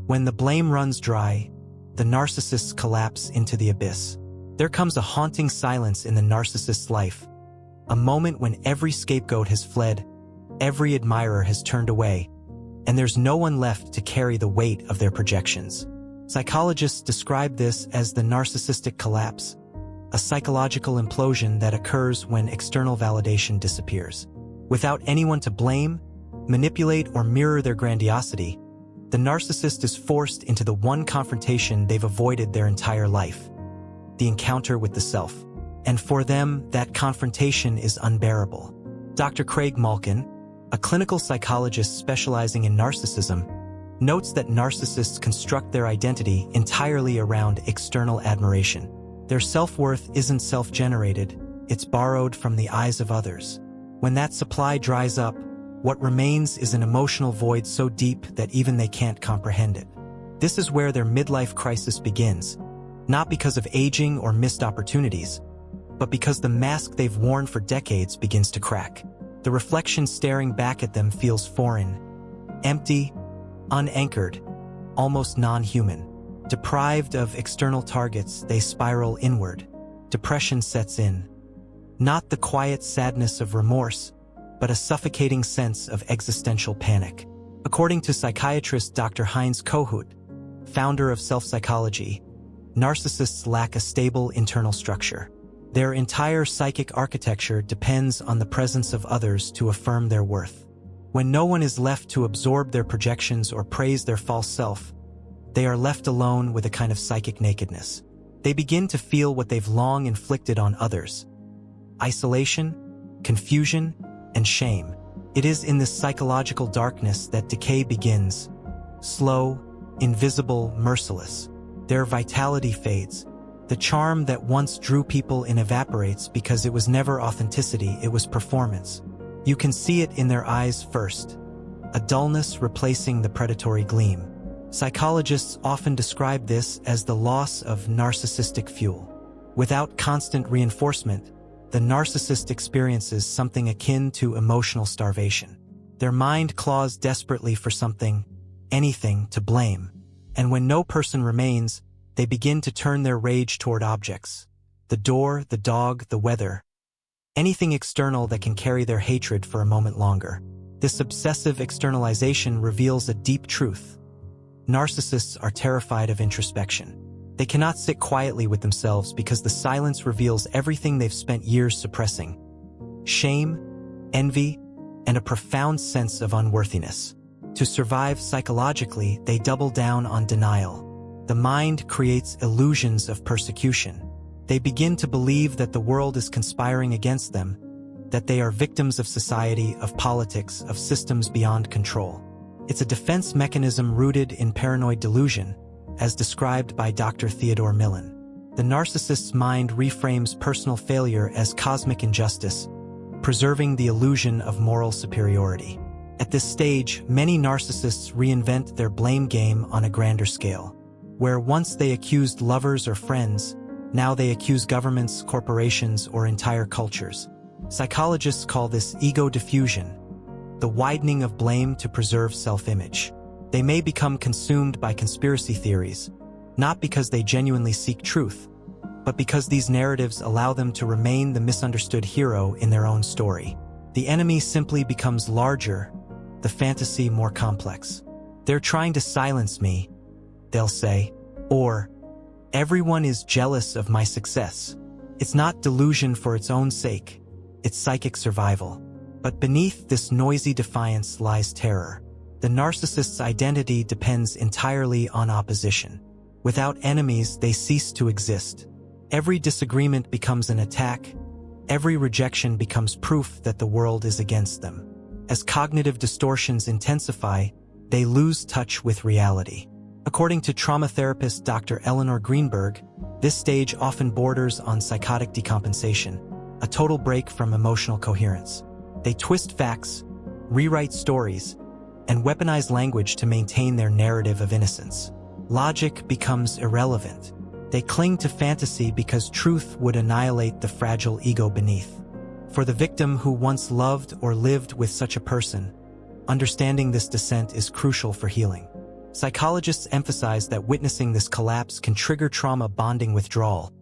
When the blame runs dry, the narcissists collapse into the abyss. There comes a haunting silence in the narcissist's life, a moment when every scapegoat has fled, every admirer has turned away, and there's no one left to carry the weight of their projections. Psychologists describe this as the narcissistic collapse, a psychological implosion that occurs when external validation disappears. Without anyone to blame, manipulate, or mirror their grandiosity, the narcissist is forced into the one confrontation they've avoided their entire life: the encounter with the self. And for them, that confrontation is unbearable. Dr. Craig Malkin, a clinical psychologist specializing in narcissism, notes that narcissists construct their identity entirely around external admiration. Their self-worth isn't self-generated, it's borrowed from the eyes of others. When that supply dries up, what remains is an emotional void so deep that even they can't comprehend it. This is where their midlife crisis begins, not because of aging or missed opportunities, but because the mask they've worn for decades begins to crack. The reflection staring back at them feels foreign, empty, unanchored, almost non-human. Deprived of external targets, they spiral inward. Depression sets in. Not the quiet sadness of remorse, but a suffocating sense of existential panic. According to psychiatrist Dr. Heinz Kohut, founder of self-psychology, narcissists lack a stable internal structure. Their entire psychic architecture depends on the presence of others to affirm their worth. When no one is left to absorb their projections or praise their false self, they are left alone with a kind of psychic nakedness. They begin to feel what they've long inflicted on others: isolation, confusion, and shame. It is in this psychological darkness that decay begins. Slow, invisible, merciless. Their vitality fades. The charm that once drew people in evaporates because it was never authenticity, it was performance. You can see it in their eyes first, a dullness replacing the predatory gleam. Psychologists often describe this as the loss of narcissistic fuel. Without constant reinforcement, the narcissist experiences something akin to emotional starvation. Their mind claws desperately for something, anything, to blame. And when no person remains, they begin to turn their rage toward objects: the door, the dog, the weather, anything external that can carry their hatred for a moment longer. This obsessive externalization reveals a deep truth. Narcissists are terrified of introspection. They cannot sit quietly with themselves because the silence reveals everything they've spent years suppressing: shame, envy, and a profound sense of unworthiness. To survive psychologically, they double down on denial. The mind creates illusions of persecution. They begin to believe that the world is conspiring against them, that they are victims of society, of politics, of systems beyond control. It's a defense mechanism rooted in paranoid delusion, as described by Dr. Theodore Millon. The narcissist's mind reframes personal failure as cosmic injustice, preserving the illusion of moral superiority. At this stage, many narcissists reinvent their blame game on a grander scale. Where once they accused lovers or friends, now they accuse governments, corporations, or entire cultures. Psychologists call this ego diffusion, the widening of blame to preserve self-image. They may become consumed by conspiracy theories, not because they genuinely seek truth, but because these narratives allow them to remain the misunderstood hero in their own story. The enemy simply becomes larger, the fantasy more complex. "They're trying to silence me," they'll say, or "everyone is jealous of my success." It's not delusion for its own sake, it's psychic survival. But beneath this noisy defiance lies terror. The narcissist's identity depends entirely on opposition. Without enemies, they cease to exist. Every disagreement becomes an attack. Every rejection becomes proof that the world is against them. As cognitive distortions intensify, they lose touch with reality. According to trauma therapist Dr. Eleanor Greenberg, this stage often borders on psychotic decompensation, a total break from emotional coherence. They twist facts, rewrite stories, and weaponize language to maintain their narrative of innocence. Logic becomes irrelevant. They cling to fantasy because truth would annihilate the fragile ego beneath. For the victim who once loved or lived with such a person, understanding this descent is crucial for healing. Psychologists emphasize that witnessing this collapse can trigger trauma bonding withdrawal,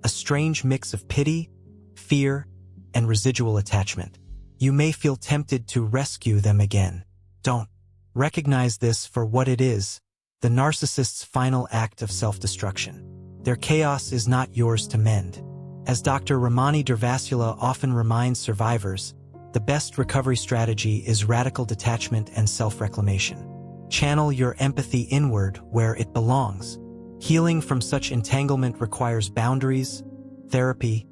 a strange mix of pity, fear, and residual attachment. You may feel tempted to rescue them again. Don't. Recognize this for what it is, the narcissist's final act of self-destruction. Their chaos is not yours to mend. As Dr. Ramani Durvasula often reminds survivors, the best recovery strategy is radical detachment and self-reclamation. Channel your empathy inward where it belongs. Healing from such entanglement requires boundaries, therapy,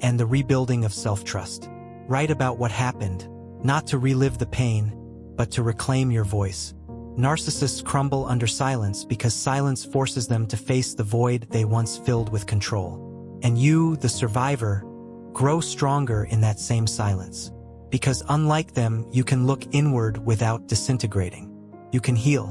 and the rebuilding of self-trust. Write about what happened, not to relive the pain, but to reclaim your voice. Narcissists crumble under silence because silence forces them to face the void they once filled with control. And you, the survivor, grow stronger in that same silence. Because unlike them, you can look inward without disintegrating. You can heal.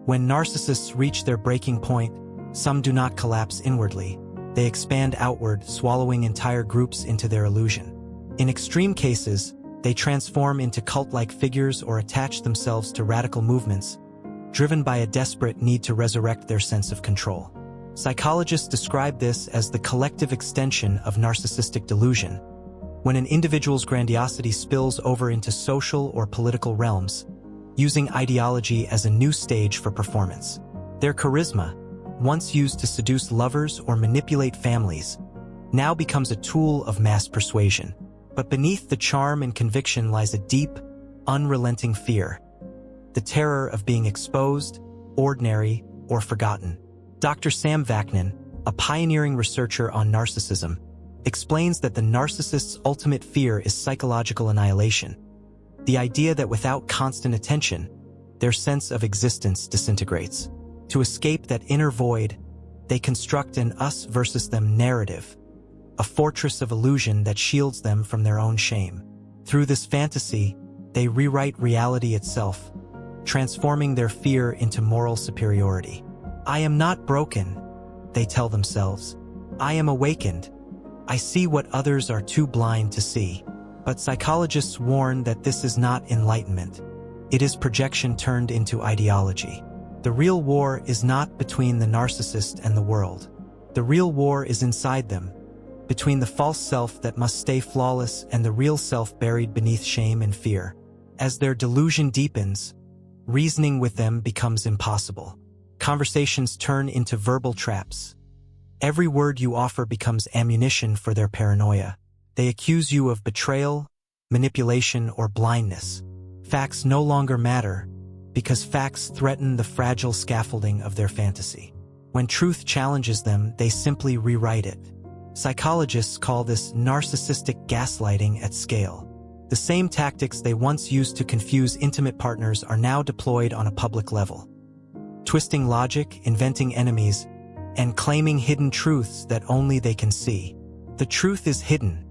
When narcissists reach their breaking point, some do not collapse inwardly. They expand outward, swallowing entire groups into their illusion. In extreme cases, they transform into cult-like figures or attach themselves to radical movements, driven by a desperate need to resurrect their sense of control. Psychologists describe this as the collective extension of narcissistic delusion, when an individual's grandiosity spills over into social or political realms, using ideology as a new stage for performance. Their charisma, once used to seduce lovers or manipulate families, now becomes a tool of mass persuasion. But beneath the charm and conviction lies a deep, unrelenting fear, the terror of being exposed, ordinary, or forgotten. Dr. Sam Vaknin, a pioneering researcher on narcissism, explains that the narcissist's ultimate fear is psychological annihilation, the idea that without constant attention, their sense of existence disintegrates. To escape that inner void, they construct an us versus them narrative, a fortress of illusion that shields them from their own shame. Through this fantasy, they rewrite reality itself, transforming their fear into moral superiority. I am not broken, they tell themselves. I am awakened. I see what others are too blind to see. But psychologists warn that this is not enlightenment. It is projection turned into ideology. The real war is not between the narcissist and the world. The real war is inside them, between the false self that must stay flawless and the real self buried beneath shame and fear. As their delusion deepens, reasoning with them becomes impossible. Conversations turn into verbal traps. Every word you offer becomes ammunition for their paranoia. They accuse you of betrayal, manipulation, or blindness. Facts no longer matter, because facts threaten the fragile scaffolding of their fantasy. When truth challenges them, they simply rewrite it. Psychologists call this narcissistic gaslighting at scale. The same tactics they once used to confuse intimate partners are now deployed on a public level. Twisting logic, inventing enemies, and claiming hidden truths that only they can see. The truth is hidden,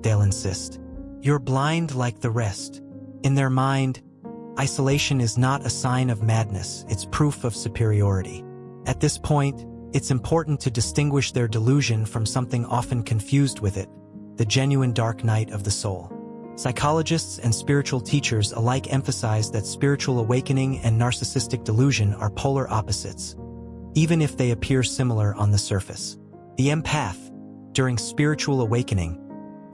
they'll insist. You're blind like the rest. In their mind, isolation is not a sign of madness, it's proof of superiority. At this point, it's important to distinguish their delusion from something often confused with it, the genuine dark night of the soul. Psychologists and spiritual teachers alike emphasize that spiritual awakening and narcissistic delusion are polar opposites, even if they appear similar on the surface. The empath, during spiritual awakening,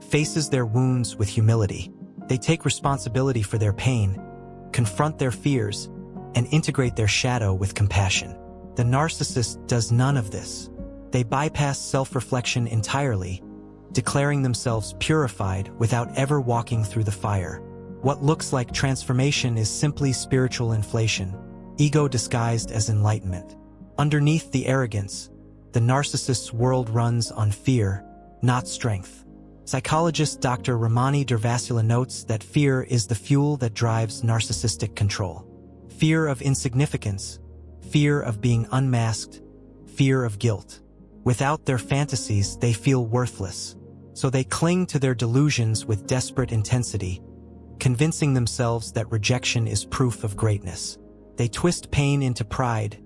faces their wounds with humility. They take responsibility for their pain, confront their fears, and integrate their shadow with compassion. The narcissist does none of this. They bypass self-reflection entirely, declaring themselves purified without ever walking through the fire. What looks like transformation is simply spiritual inflation, ego disguised as enlightenment. Underneath the arrogance, the narcissist's world runs on fear, not strength. Psychologist Dr. Ramani Durvasula notes that fear is the fuel that drives narcissistic control. Fear of insignificance, fear of being unmasked, fear of guilt. Without their fantasies, they feel worthless. So they cling to their delusions with desperate intensity, convincing themselves that rejection is proof of greatness. They twist pain into pride,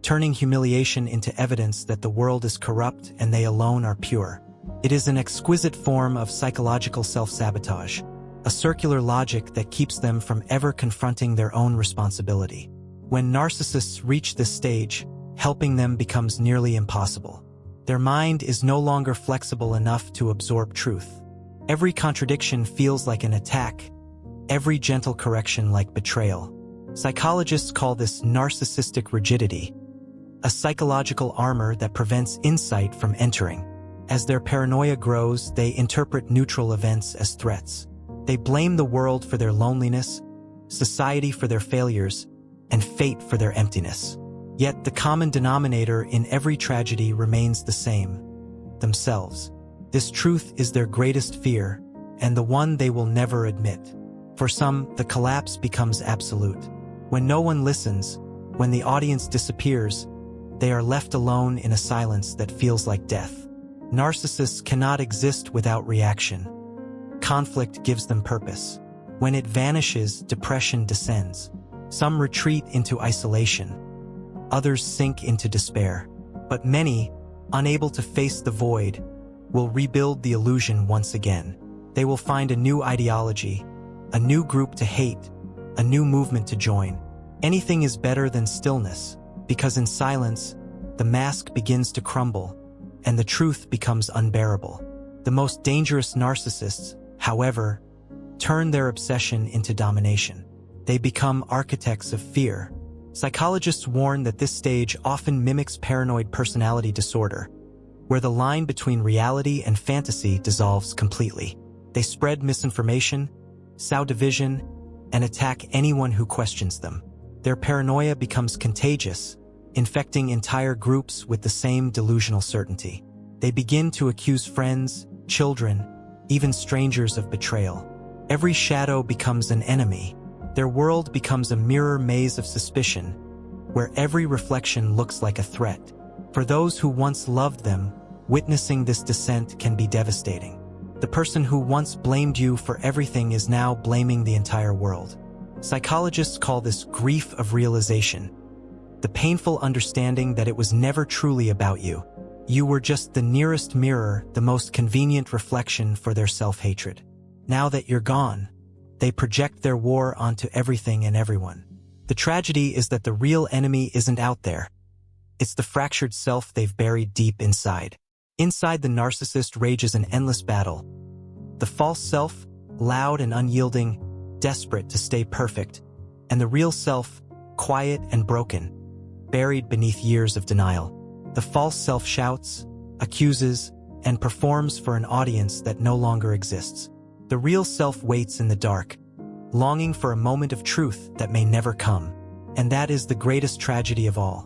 turning humiliation into evidence that the world is corrupt and they alone are pure. It is an exquisite form of psychological self-sabotage, a circular logic that keeps them from ever confronting their own responsibility. When narcissists reach this stage, helping them becomes nearly impossible. Their mind is no longer flexible enough to absorb truth. Every contradiction feels like an attack, every gentle correction like betrayal. Psychologists call this narcissistic rigidity, a psychological armor that prevents insight from entering. As their paranoia grows, they interpret neutral events as threats. They blame the world for their loneliness, society for their failures, and fate for their emptiness. Yet the common denominator in every tragedy remains the same: themselves. This truth is their greatest fear, and the one they will never admit. For some, the collapse becomes absolute. When no one listens, when the audience disappears, they are left alone in a silence that feels like death. Narcissists cannot exist without reaction. Conflict gives them purpose. When it vanishes, depression descends. Some retreat into isolation. Others sink into despair. But many, unable to face the void, will rebuild the illusion once again. They will find a new ideology, a new group to hate, a new movement to join. Anything is better than stillness, because in silence, the mask begins to crumble, and the truth becomes unbearable. The most dangerous narcissists, however, turn their obsession into domination. They become architects of fear. Psychologists warn that this stage often mimics paranoid personality disorder, where the line between reality and fantasy dissolves completely. They spread misinformation, sow division, and attack anyone who questions them. Their paranoia becomes contagious, infecting entire groups with the same delusional certainty. They begin to accuse friends, children, even strangers of betrayal. Every shadow becomes an enemy. Their world becomes a mirror maze of suspicion, where every reflection looks like a threat. For those who once loved them, witnessing this descent can be devastating. The person who once blamed you for everything is now blaming the entire world. Psychologists call this grief of realization, the painful understanding that it was never truly about you. You were just the nearest mirror, the most convenient reflection for their self-hatred. Now that you're gone, they project their war onto everything and everyone. The tragedy is that the real enemy isn't out there. It's the fractured self they've buried deep inside. Inside the narcissist rages an endless battle. The false self, loud and unyielding, desperate to stay perfect, and the real self, quiet and broken, buried beneath years of denial. The false self shouts, accuses, and performs for an audience that no longer exists. The real self waits in the dark, longing for a moment of truth that may never come. And that is the greatest tragedy of all.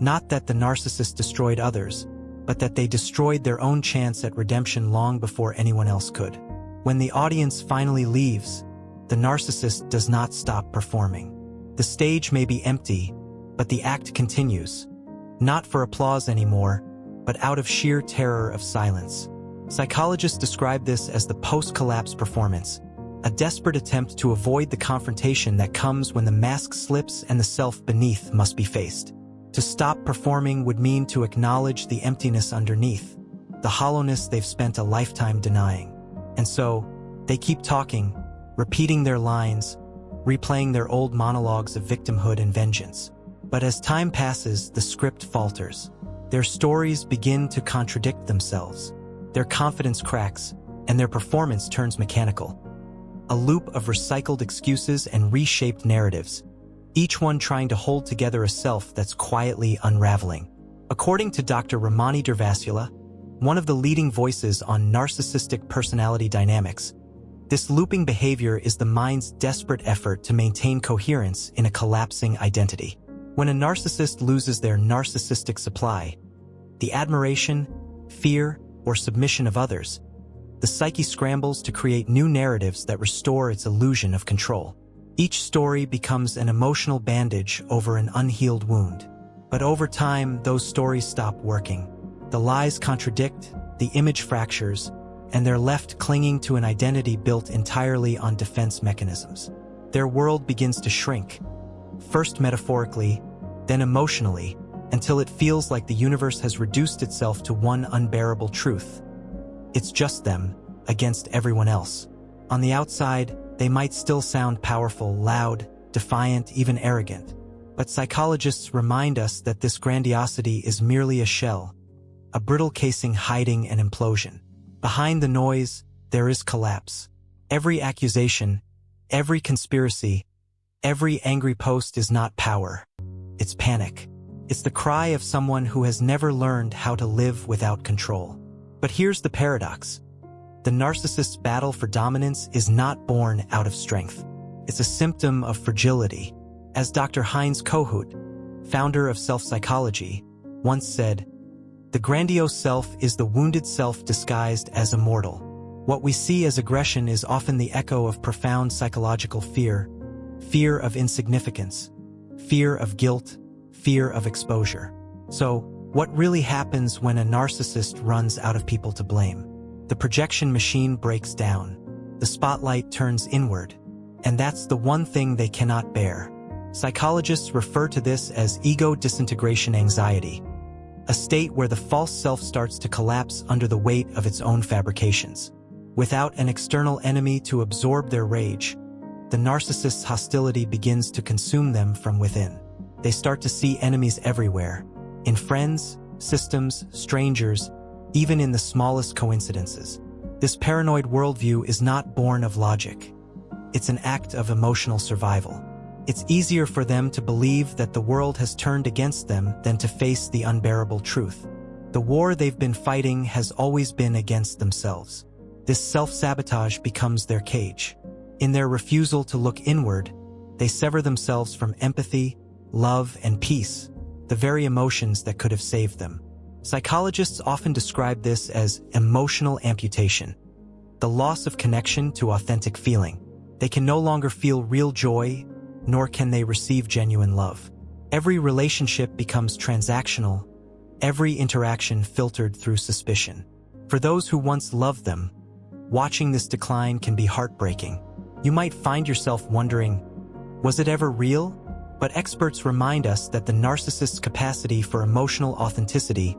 Not that the narcissist destroyed others, but that they destroyed their own chance at redemption long before anyone else could. When the audience finally leaves, the narcissist does not stop performing. The stage may be empty, but the act continues. Not for applause anymore, but out of sheer terror of silence. Psychologists describe this as the post-collapse performance, a desperate attempt to avoid the confrontation that comes when the mask slips and the self beneath must be faced. To stop performing would mean to acknowledge the emptiness underneath, the hollowness they've spent a lifetime denying. And so, they keep talking, repeating their lines, replaying their old monologues of victimhood and vengeance. But as time passes, the script falters. Their stories begin to contradict themselves. Their confidence cracks, and their performance turns mechanical. A loop of recycled excuses and reshaped narratives, each one trying to hold together a self that's quietly unraveling. According to Dr. Ramani Durvasula, one of the leading voices on narcissistic personality dynamics, this looping behavior is the mind's desperate effort to maintain coherence in a collapsing identity. When a narcissist loses their narcissistic supply, the admiration, fear, or submission of others, the psyche scrambles to create new narratives that restore its illusion of control. Each story becomes an emotional bandage over an unhealed wound. But over time, those stories stop working. The lies contradict, the image fractures, and they're left clinging to an identity built entirely on defense mechanisms. Their world begins to shrink, first metaphorically, then emotionally, until it feels like the universe has reduced itself to one unbearable truth. It's just them, against everyone else. On the outside, they might still sound powerful, loud, defiant, even arrogant. But psychologists remind us that this grandiosity is merely a shell, a brittle casing hiding an implosion. Behind the noise, there is collapse. Every accusation, every conspiracy, every angry post is not power. It's panic. It's the cry of someone who has never learned how to live without control. But here's the paradox. The narcissist's battle for dominance is not born out of strength. It's a symptom of fragility. As Dr. Heinz Kohut, founder of self-psychology, once said, "The grandiose self is the wounded self disguised as immortal." What we see as aggression is often the echo of profound psychological fear, fear of insignificance, fear of guilt, fear of exposure. So, what really happens when a narcissist runs out of people to blame? The projection machine breaks down. The spotlight turns inward. And that's the one thing they cannot bear. Psychologists refer to this as ego disintegration anxiety, a state where the false self starts to collapse under the weight of its own fabrications. Without an external enemy to absorb their rage, the narcissist's hostility begins to consume them from within. They start to see enemies everywhere, in friends, systems, strangers, even in the smallest coincidences. This paranoid worldview is not born of logic. It's an act of emotional survival. It's easier for them to believe that the world has turned against them than to face the unbearable truth. The war they've been fighting has always been against themselves. This self-sabotage becomes their cage. In their refusal to look inward, they sever themselves from empathy, love, and peace, the very emotions that could have saved them. Psychologists often describe this as emotional amputation, the loss of connection to authentic feeling. They can no longer feel real joy, nor can they receive genuine love. Every relationship becomes transactional, every interaction filtered through suspicion. For those who once loved them, watching this decline can be heartbreaking. You might find yourself wondering, was it ever real? But experts remind us that the narcissist's capacity for emotional authenticity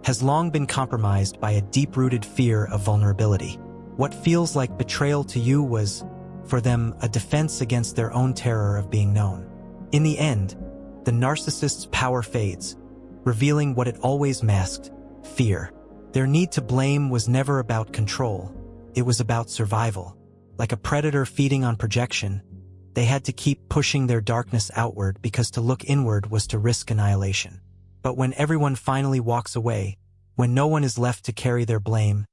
has long been compromised by a deep-rooted fear of vulnerability. What feels like betrayal to you was, for them, a defense against their own terror of being known. In the end, the narcissist's power fades, revealing what it always masked: fear. Their need to blame was never about control. It was about survival. Like a predator feeding on projection, they had to keep pushing their darkness outward because to look inward was to risk annihilation. But when everyone finally walks away, when no one is left to carry their blame,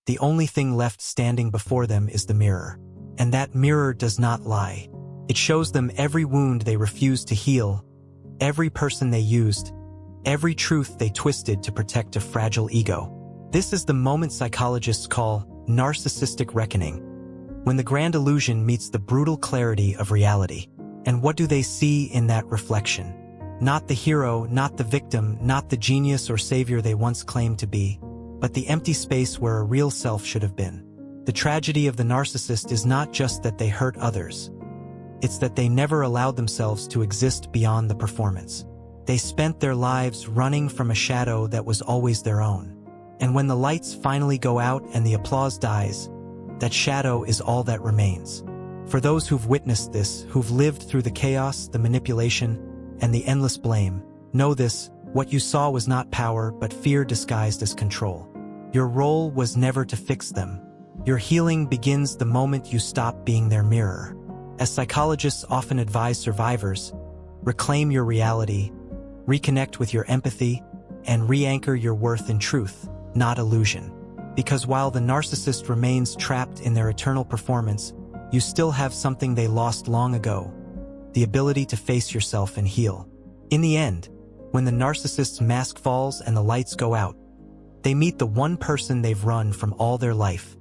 the only thing left standing before them is the mirror. And that mirror does not lie. It shows them every wound they refused to heal, every person they used, every truth they twisted to protect a fragile ego. This is the moment psychologists call narcissistic reckoning, when the grand illusion meets the brutal clarity of reality. And what do they see in that reflection? Not the hero, not the victim, not the genius or savior they once claimed to be, but the empty space where a real self should have been. The tragedy of the narcissist is not just that they hurt others. It's that they never allowed themselves to exist beyond the performance. They spent their lives running from a shadow that was always their own. And when the lights finally go out and the applause dies, that shadow is all that remains. For those who've witnessed this, who've lived through the chaos, the manipulation, and the endless blame, know this: what you saw was not power, but fear disguised as control. Your role was never to fix them. Your healing begins the moment you stop being their mirror. As psychologists often advise survivors, reclaim your reality, reconnect with your empathy, and re-anchor your worth in truth, not illusion. Because while the narcissist remains trapped in their eternal performance, you still have something they lost long ago: the ability to face yourself and heal. In the end, when the narcissist's mask falls and the lights go out, they meet the one person they've run from all their life: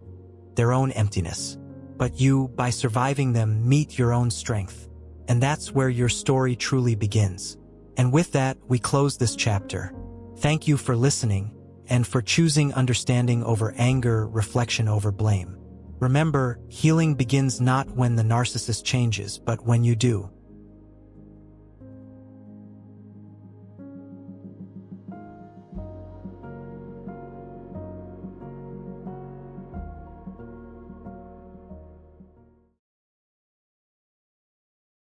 their own emptiness. But you, by surviving them, meet your own strength. And that's where your story truly begins. And with that, we close this chapter. Thank you for listening, and for choosing understanding over anger, reflection over blame. Remember, healing begins not when the narcissist changes, but when you do.